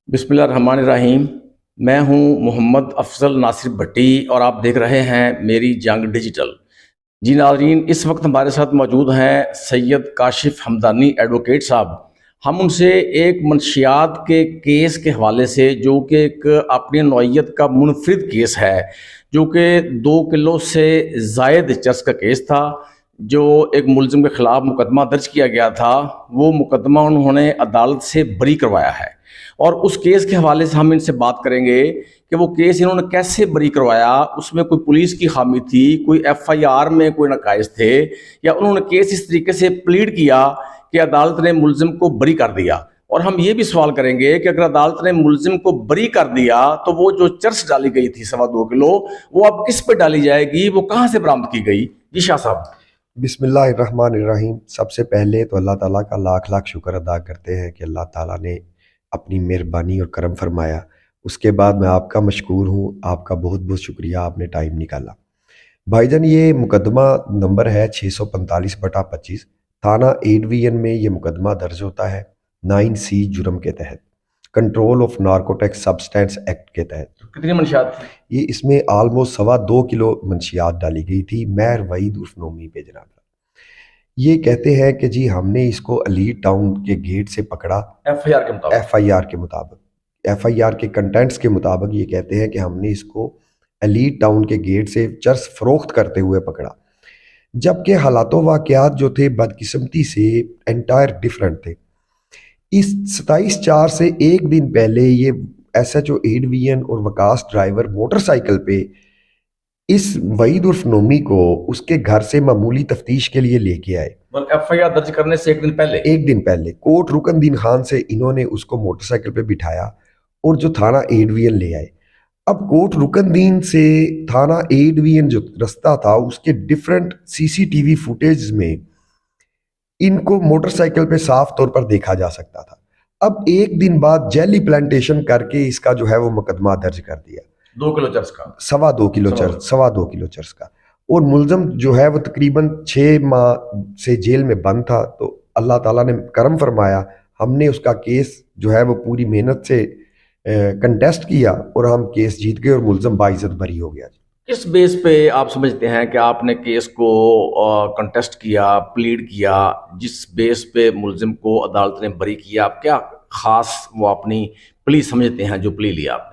बिस्मिल्लाहिर्रहमानिर्रहीम। मैं हूं मोहम्मद अफजल नासिर भट्टी और आप देख रहे हैं मेरी जंग डिजिटल। जी नाज़रीन, इस वक्त हमारे साथ मौजूद हैं सैयद काशिफ हमदानी एडवोकेट साहब। हम उनसे एक मंशियात के केस के हवाले से, जो कि एक अपनी नौइयत का मुनफरिद केस है, जो कि 2 किलो से ज़ायद चर्स का केस था, जो एक मुलजिम के ख़िलाफ़ मुकदमा दर्ज किया गया था, वो मुकदमा उन्होंने अदालत से बरी करवाया है। और उस केस के हवाले से हम इनसे बात करेंगे कि वो केस इन्होंने कैसे बरी करवाया, उसमें कोई पुलिस की खामी थी, कोई एफआईआर में कोई नकाइज थे, या उन्होंने केस इस तरीके से प्लीड किया कि अदालत ने मुलजिम को बरी कर दिया। और हम ये भी सवाल करेंगे कि अगर अदालत ने मुलजिम को बरी कर दिया तो वो जो चर्च डाली गई थी 2.25 किलो, वो अब किस पे डाली जाएगी, वो कहाँ से बरामद की गई? जी शाह साहब। बिस्मिल्लाहिर्रहमानिर्रहीम। सबसे पहले तो अल्लाह ताला का लाख लाख शुक्र अदा करते हैं कि अल्लाह ताला ने अपनी मेहरबानी और करम फरमाया। उसके बाद मैं आपका मशकूर हूँ, आपका बहुत बहुत शुक्रिया, आपने टाइम निकाला। भाईजान, ये मुकदमा नंबर है 645/25। थाना एडवीएन में ये मुकदमा दर्ज होता है 9C जुर्म के तहत, control of narcotics substance act के तहत। कितनी मंशियात थी? ये इसमें ऑलमोस्ट 2.25 किलो मंशियात डाली गई थी महर वहीद उर्फ नोमी पे जनाब। ये कहते हैं कि जी हमने इसको अली टाउन के गेट से पकड़ा। एफआईआर के मुताबिक? एफआईआर के मुताबिक, एफआईआर के कंटेंट्स के मुताबिक ये कहते हैं कि हमने इसको अली टाउन के गेट से चर्स फरोख्त करते हुए पकड़ा, जबकि हालातों वाकयात जो थे बदकिस्मती से एंटायर डिफरेंट थे। इस 27/4 से एक दिन पहले ये SHO एडवीएन और वकास ड्राइवर मोटरसाइकिल पे इस वहीद उर्फ नोमी को उसके घर से मामूली तफ्तीश के लिए लेके आए। एफआईआर दर्ज करने से एक दिन पहले कोट रुकनदीन खान से इन्होंने उसको मोटरसाइकिल पे बिठाया और जो थाना एडवीएन ले आए। अब कोट रुकनदीन से थाना एडवीएन जो रास्ता था, उसके डिफरेंट सीसीटीवी फुटेज में इनको मोटरसाइकिल पे साफ तौर पर देखा जा सकता था। अब एक दिन बाद जेली प्लांटेशन करके इसका जो है वो मुकदमा दर्ज कर दिया 2 किलो चर्च का। 2.25 किलो चर्च का। और मुलजम जो है वो तकरीबन 6 माह से जेल में बंद था। तो अल्लाह ताला ने करम फरमाया, हमने उसका केस जो है वो पूरी मेहनत से कंटेस्ट किया और हम केस जीत गए और मुलजम बाइज्जत बरी हो गया। किस बेस पे आप समझते हैं कि आपने केस को कंटेस्ट किया, प्लीड किया, जिस बेस पे मुलजिम को अदालत ने बरी किया? आप क्या खास वो अपनी प्ली समझते हैं जो प्ली लिया आपने?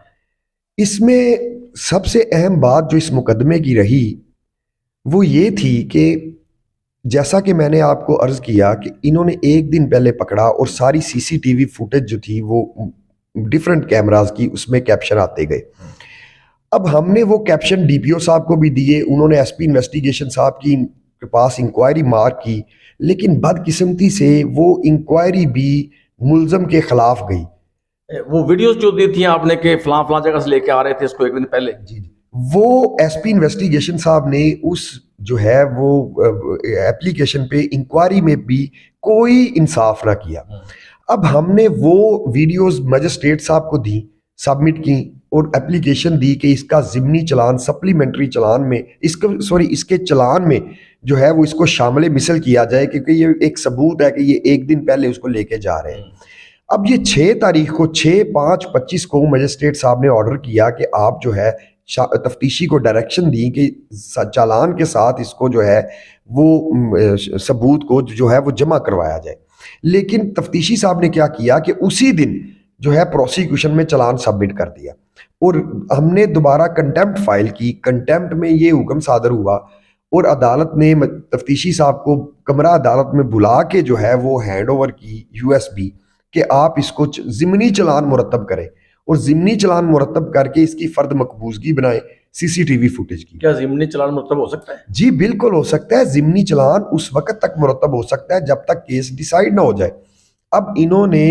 इसमें सबसे अहम बात जो इस मुकदमे की रही वो ये थी कि जैसा कि मैंने आपको अर्ज किया कि इन्होंने एक दिन पहले पकड़ा और सारी सीसीटीवी फुटेज जो थी वो डिफरेंट कैमरास की, उसमें कैप्शन आते गए। अब हमने वो कैप्शन डीपीओ साहब को भी दिए, उन्होंने एसपी इन्वेस्टिगेशन साहब की के पास इंक्वायरी मार्क की, लेकिन बदकिस्मती से वो इंक्वायरी भी मुलजम के खिलाफ गई। वो वीडियोस जो दी थी आपने कि फलां फलां जगह से लेके आ रहे थे इसको एक दिन पहले, जी, वो एसपी इन्वेस्टिगेशन साहब ने उस जो है वो एप्लीकेशन पे इंक्वायरी में भी कोई इंसाफ ना किया। अब हमने वो वीडियोस मजिस्ट्रेट साहब को दी, सबमिट की और एप्लीकेशन दी कि इसका ज़िमनी चलान सप्लीमेंट्री चलान में इसके चलान में जो है वो इसको शामिल मिसल किया जाए, क्योंकि ये एक सबूत है कि ये एक दिन पहले उसको लेके जा रहे हैं। अब ये 6 तारीख को 6/5/25 को मजिस्ट्रेट साहब ने ऑर्डर किया कि आप जो है तफ्तीशी को डायरेक्शन दी कि चालान के साथ इसको जो है वो सबूत को जो है वो जमा करवाया जाए। लेकिन तफ्तीशी साहब ने क्या किया कि उसी दिन जो है प्रोसिक्यूशन में चालान सबमिट कर दिया और हमने दोबारा कंटेम्प्ट फाइल की। कंटेम्प्ट में ये हुक्म सादर हुआ और अदालत ने तफ्तीशी साहब को कमरा अदालत में बुला के जो है वो हैंड ओवर की यूएसबी कि आप इसको ज़िमनी चलान मुरतब करें और ज़िमनी चलान मुरतब करके इसकी फर्द मकबूजगी बनाए सीसीटीवी फुटेज की। क्या ज़िमनी चलान मुरतब हो सकता है? जी बिल्कुल हो सकता है। ज़िमनी चलान उस वक्त तक मुरतब हो सकता है जब तक केस डिसाइड ना हो जाए। अब इन्होंने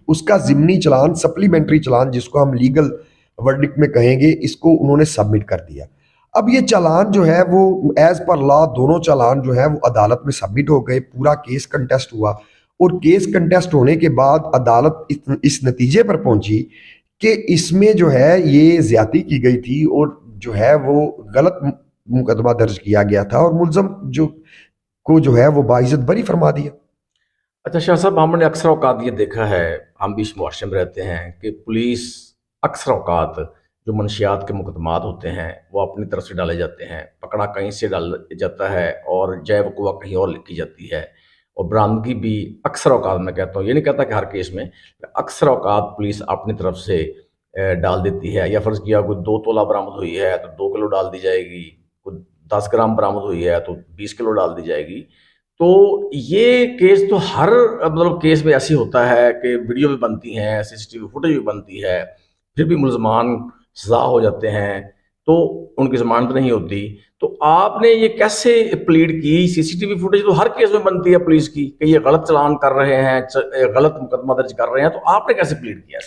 उसका ज़िमनी चलान, सप्लीमेंट्री चलान जिसको हम लीगल वर्डिक्ट में कहेंगे, इसको उन्होंने सबमिट कर दिया। अब ये चालान जो है वो एज पर लॉ दोनों चालान जो है वो अदालत में सबमिट हो गए। पूरा केस कंटेस्ट हुआ और केस कंटेस्ट होने के बाद अदालत इस नतीजे पर पहुंची कि इसमें जो है ये ज्यादती की गई थी और जो है वो गलत मुकदमा दर्ज किया गया था और मुलजम जो है वो बाइज्जत बरी फरमा दिया। अच्छा शाह साहब, हमने अक्सर औकात ये देखा है, हम भी इस मुआशरे में रहते हैं कि पुलिस अक्सर औकात जो मनशियात के मुकदमात होते हैं वो अपनी तरफ से डाले जाते हैं, पकड़ा कहीं से डाल जाता है और जय वकुआ कहीं और लिखी जाती है। और बरामदगी भी अक्सर औकात, मैं कहता हूँ, ये नहीं कहता कि हर केस में, अक्सर औकात पुलिस अपनी तरफ से डाल देती है। या फ़र्ज़ किया कोई 2 तोला बरामद हुई है तो 2 किलो डाल दी जाएगी, कोई 10 ग्राम बरामद हुई है तो 20 किलो डाल दी जाएगी। तो ये केस तो हर मतलब केस में ऐसे होता है कि वीडियो भी बनती हैं, सीसीटीवी फुटेज भी बनती है, फिर भी मुलजमान सजा हो जाते हैं, तो उनकी जमानत नहीं होती। तो आपने ये कैसे प्लीड की? सीसीटीवी फुटेज तो हर केस में बनती है पुलिस की कि ये गलत चालान कर रहे हैं, गलत मुकदमा दर्ज कर रहे हैं, तो आपने कैसे प्लीड किया?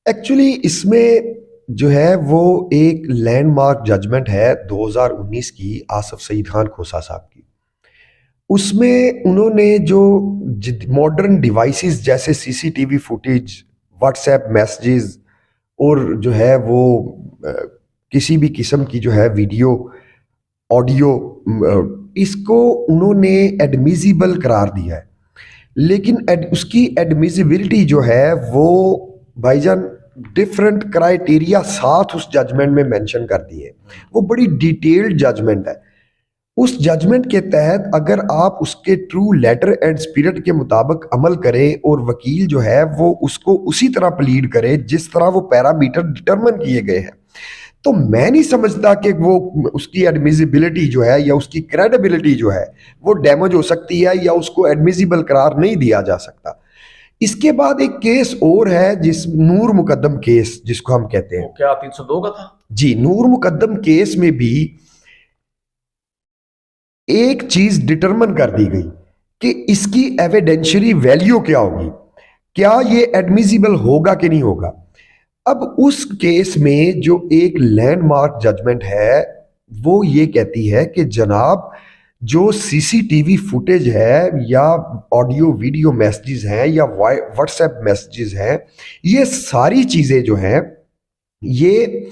एक्चुअली इसमें जो है वो एक लैंडमार्क जजमेंट है 2019 की, आसिफ सईद खान खोसा साहब की। उसमें उन्होंने जो मॉडर्न डिवाइसेस जैसे सीसीटीवी फुटेज, व्हाट्सएप मैसेजेस और जो है वो अ, किसी भी किस्म की जो है वीडियो, ऑडियो, इसको उन्होंने एडमिसिबल करार दिया है। लेकिन उसकी एडमिसिबिलिटी जो है वो भाईजान डिफरेंट क्राइटेरिया साथ उस जजमेंट में मेंशन कर दिए। वो बड़ी डिटेल्ड जजमेंट है। उस जजमेंट के तहत अगर आप उसके ट्रू लेटर एंड स्पिरिट के मुताबिक अमल करें और वकील जो है वो उसको उसी तरह प्लीड करे जिस तरह वो पैरामीटर डिटरमिन किए गए हैं, तो मैं नहीं समझता कि वो उसकी एडमिसिबिलिटी जो है या उसकी क्रेडिबिलिटी जो है वो डैमेज हो सकती है या उसको एडमिसिबल करार नहीं दिया जा सकता। इसके बाद एक केस और है जिस नूर मुकद्दम केस जिसको हम कहते हैं। वो क्या 302 का था? जी, नूर मुकद्दम केस में भी एक चीज डिटरमिन कर दी गई कि इसकी एविडेंशियरी वैल्यू क्या होगी, क्या ये एडमिसिबल होगा कि नहीं होगा। अब उस केस में जो एक लैंडमार्क जजमेंट है वो ये कहती है कि जनाब जो सीसीटीवी फुटेज है या ऑडियो वीडियो मैसेजेस हैं या व्हाट्सएप मैसेजेस हैं, ये सारी चीजें जो हैं ये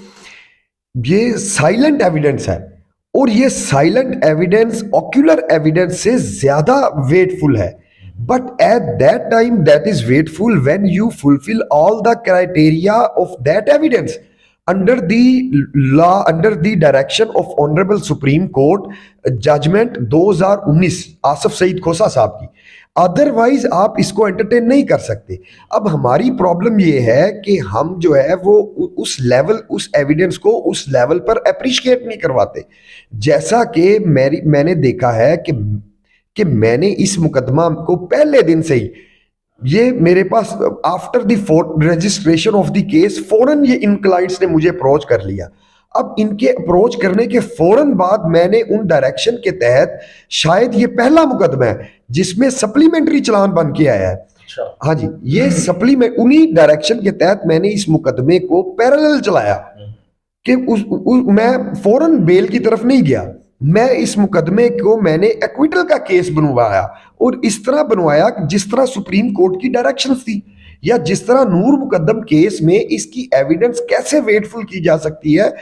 साइलेंट एविडेंस है और ये साइलेंट एविडेंस ऑक्यूलर एविडेंस से ज्यादा वेटफुल है। But at that time that is weightful when you fulfil all the criteria of that evidence under the law, under the direction of honourable supreme court judgment 2019 Asif Saeed Khosa sahab की। Otherwise आप इसको entertain नहीं कर सकते। अब हमारी प्रॉब्लम ये है कि हम जो है वो उस लेवल, उस एविडेंस को उस लेवल पर अप्रिशिएट नहीं करवाते। जैसा कि मैंने देखा है कि मैंने इस मुकदमा को पहले दिन से ही, ये मेरे पास after the registration of the case फौरन ये इन क्लाइंट्स ने मुझे अप्रोच कर लिया। अब इनके अप्रोच करने के फौरन बाद मैंने उन डायरेक्शन के तहत, शायद ये पहला मुकदमा है जिसमें सप्लीमेंट्री चालान बन के आया है। अच्छा। हाँ जी, ये सप्लीमेंट उन्हीं डायरेक्शन के तहत मैंने इस मुकदमे को पैरेलल चलाया कि मैं फौरन बेल की तरफ नहीं गया। मैं इस मुकदमे को मैंने एक्विटल का केस बनवाया और इस तरह बनवाया जिस तरह सुप्रीम कोर्ट की डायरेक्शंस थी, या जिस तरह नूर मुकद्दम केस में इसकी एविडेंस कैसे वेटफुल की जा सकती है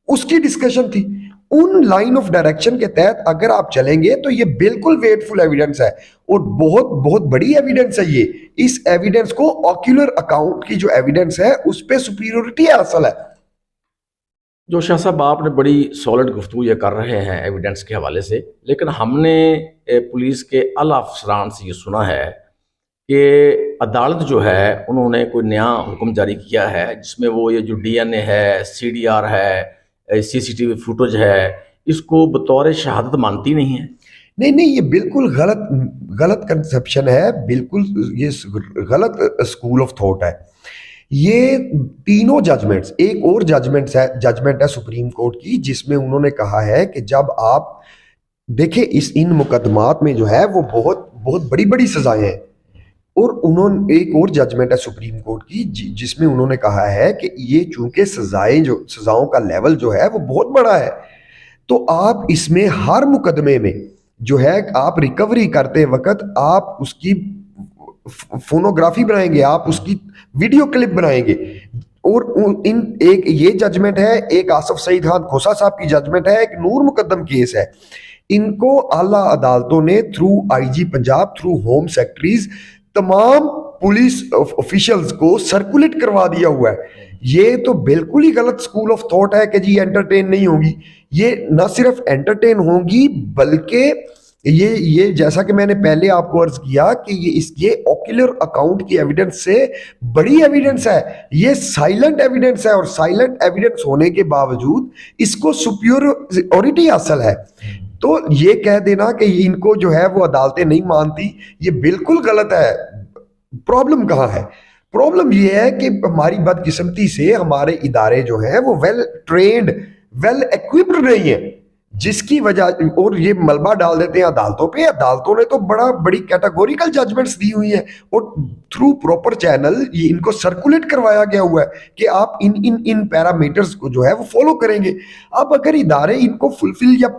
उसकी डिस्कशन थी। उन लाइन ऑफ डायरेक्शन के तहत अगर आप चलेंगे तो ये बिल्कुल वेटफुल एविडेंस है और बहुत बहुत बड़ी एविडेंस है ये। इस एविडेंस को ऑक्यूलर अकाउंट की जो एविडेंस है उस पर सुपीरियोरिटी हासिल है। जो शाह साहब, आपने बड़ी सॉलिड गुफ्तगू ये कर रहे हैं एविडेंस के हवाले से, लेकिन हमने पुलिस के आला अफसरान से ये सुना है कि अदालत जो है उन्होंने कोई नया हुक्म जारी किया है जिसमें वो ये जो डीएनए है, सीडीआर है, सीसीटीवी फुटेज है, इसको बतौर शहादत मानती नहीं है। नहीं, ये बिल्कुल गलत कंसेप्शन है, बिल्कुल ये गलत स्कूल ऑफ थॉट है। ये तीनों जजमेंट्स, एक और जजमेंट है सुप्रीम कोर्ट की जिसमें उन्होंने कहा है कि जब आप देखें इन मुकदमात में जो है वो बहुत बहुत बड़ी बड़ी सजाएं हैं, और उन्होंने एक और जजमेंट है सुप्रीम कोर्ट की जिसमें उन्होंने कहा है कि ये चूंकि सजाओं का लेवल जो है वो बहुत बड़ा है, तो आप इसमें हर मुकदमे में जो है आप रिकवरी करते वक्त आप उसकी फोनोग्राफी बनाएंगे, आप उसकी वीडियो क्लिप बनाएंगे। और एक ये जजमेंट है, एक आसिफ सईद खान खोसा साहब की जजमेंट है, एक नूर मुकद्दम केस है। इनको आला अदालतों ने through IG Punjab, through whom secretaries, तमाम पुलिस ऑफिशियल्स को सर्कुलेट करवा दिया हुआ है। ये तो बिल्कुल ही गलत स्कूल ऑफ थॉट है कि जी एंटरटेन नहीं होगी। ये ना सिर्फ एंटरटेन होंगी बल्कि ये जैसा कि मैंने पहले आपको अर्ज किया कि ये ऑक्यूलर अकाउंट की एविडेंस से बड़ी एविडेंस है, ये साइलेंट एविडेंस है, और साइलेंट एविडेंस होने के बावजूद इसको सुपीरियरिटी हासिल है। तो ये कह देना कि इनको जो है वो अदालतें नहीं मानती, ये बिल्कुल गलत है। प्रॉब्लम कहाँ है? प्रॉब्लम ये है कि हमारी बदकिस्मती से हमारे इदारे जो हैं वो वेल ट्रेन्ड, वेल इक्विप्ड नहीं है, जिसकी वजह, और ये मलबा डाल देते हैं अदालतों पे। अदालतों ने तो बड़ी कैटेगोरिकल जजमेंट्स दी हुई हैं, और थ्रू प्रॉपर चैनल ये इनको सर्कुलेट करवाया गया हुआ है कि आप इन पैरामीटर्स को जो है वो फॉलो करेंगे। अब अगर इदारे इनको फुलफिल या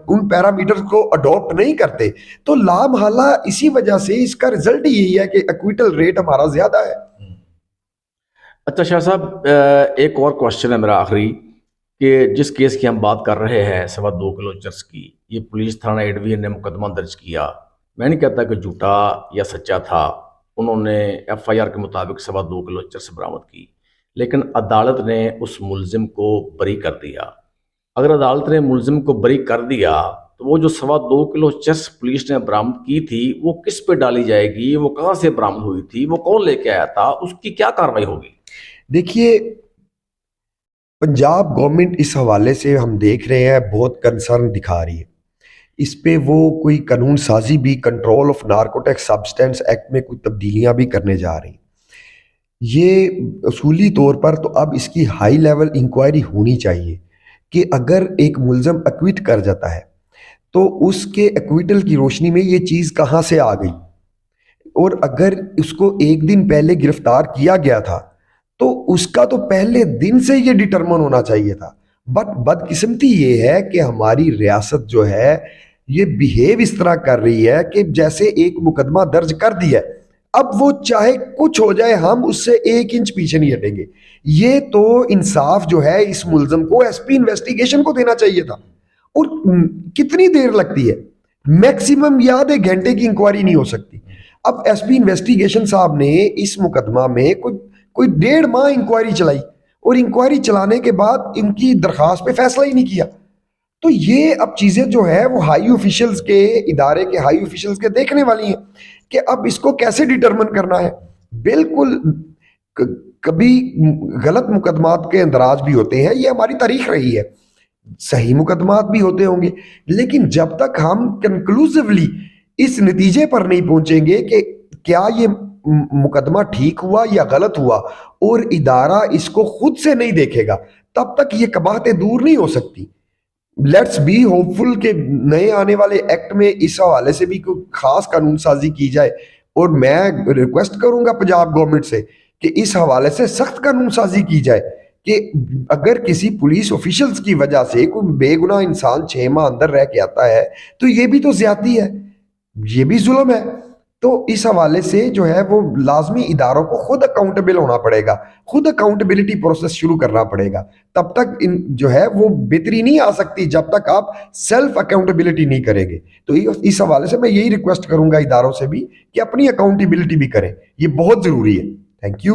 उन पैरामीटर्स को अडॉप्ट नहीं करते तो लामहला इसी वजह से इसका रिजल्ट यही है कि एक्विटल रेट हमारा ज्यादा है। अच्छा शाह साहब, एक और क्वेश्चन है मेरा आखिरी, कि जिस केस की हम बात कर रहे हैं 2.25 किलो चरस की, ये पुलिस थाना एडवीएन ने मुकदमा दर्ज किया। मैं नहीं कहता कि झूठा या सच्चा था, उन्होंने एफआईआर के मुताबिक 2.25 किलो चरस बरामद की, लेकिन अदालत ने उस मुलजिम को बरी कर दिया। अगर अदालत ने मुलजिम को बरी कर दिया तो वो जो 2.25 किलो चरस पुलिस ने बरामद की थी वो किस पे डाली जाएगी? वो कहाँ से बरामद हुई थी? वो कौन लेके आया था? उसकी क्या कार्रवाई होगी? देखिए, पंजाब गवर्नमेंट इस हवाले से हम देख रहे हैं बहुत कंसर्न दिखा रही है। इस पे वो कोई कानून साजी भी, control of narcotic substance act में कोई तब्दीलियां भी करने जा रही। ये असूली तौर पर तो अब इसकी हाई लेवल इंक्वायरी होनी चाहिए कि अगर एक मुलजम एक्विट कर जाता है तो उसके एक्विटल की रोशनी में ये चीज़ कहाँ से आ गई, और अगर उसको एक दिन पहले गिरफ्तार किया गया था तो उसका तो पहले दिन से ये डिटरमिन होना चाहिए था। बट बदकिस्मती ये है कि हमारी रियासत जो है ये बिहेव इस तरह कर रही है कि जैसे एक मुकदमा दर्ज कर दिया है, अब वो चाहे कुछ हो जाए हम उससे 1 इंच पीछे नहीं हटेंगे। ये तो इंसाफ जो है इस मुलजम को एसपी इन्वेस्टिगेशन को देना चाहिए था। और कितनी देर लगती है? मैक्सिमम या आधे घंटे की इंक्वायरी नहीं हो सकती। अब एसपी इन्वेस्टिगेशन साहब ने इस मुकदमा में कोई 1.5 माह इंक्वायरी चलाई, और इंक्वायरी चलाने के बाद इनकी दरखास्त पे फैसला ही नहीं किया। तो ये अब चीजें जो है वो हाई ऑफिशियल्स के, इदारे के हाई ऑफिशियल्स के देखने वाली हैं कि अब इसको कैसे डिटरमिन करना है। बिल्कुल कभी गलत मुकदमात के अंदराज भी होते हैं, ये हमारी तारीख रही है, सही मुकदमात भी होते होंगे, लेकिन जब तक हम कंक्लूसिवली इस नतीजे पर नहीं पहुंचेंगे कि क्या ये मुकदमा ठीक हुआ या गलत हुआ, और इदारा इसको खुद से नहीं देखेगा, तब तक ये कबाहतें दूर नहीं हो सकती। लेट्स बी होपफुल के नए आने वाले एक्ट में इस हवाले से भी कोई खास कानून साजी की जाए, और मैं रिक्वेस्ट करूंगा पंजाब गवर्नमेंट से कि इस हवाले से सख्त कानून साजी की जाए कि अगर किसी पुलिस ऑफिशियल्स की वजह से कोई बेगुनाह इंसान 6 माह अंदर रह के आता है तो ये भी तो ज्यादती है, ये भी जुल्म है। तो इस हवाले से जो है वो लाजमी इदारों को खुद अकाउंटेबल होना पड़ेगा, खुद अकाउंटेबिलिटी प्रोसेस शुरू करना पड़ेगा। तब तक जो है वो बेहतरी नहीं आ सकती जब तक आप सेल्फ अकाउंटेबिलिटी नहीं करेंगे। तो इस हवाले से मैं यही रिक्वेस्ट करूंगा इदारों से भी कि अपनी अकाउंटेबिलिटी भी करें, ये बहुत जरूरी है। Thank you.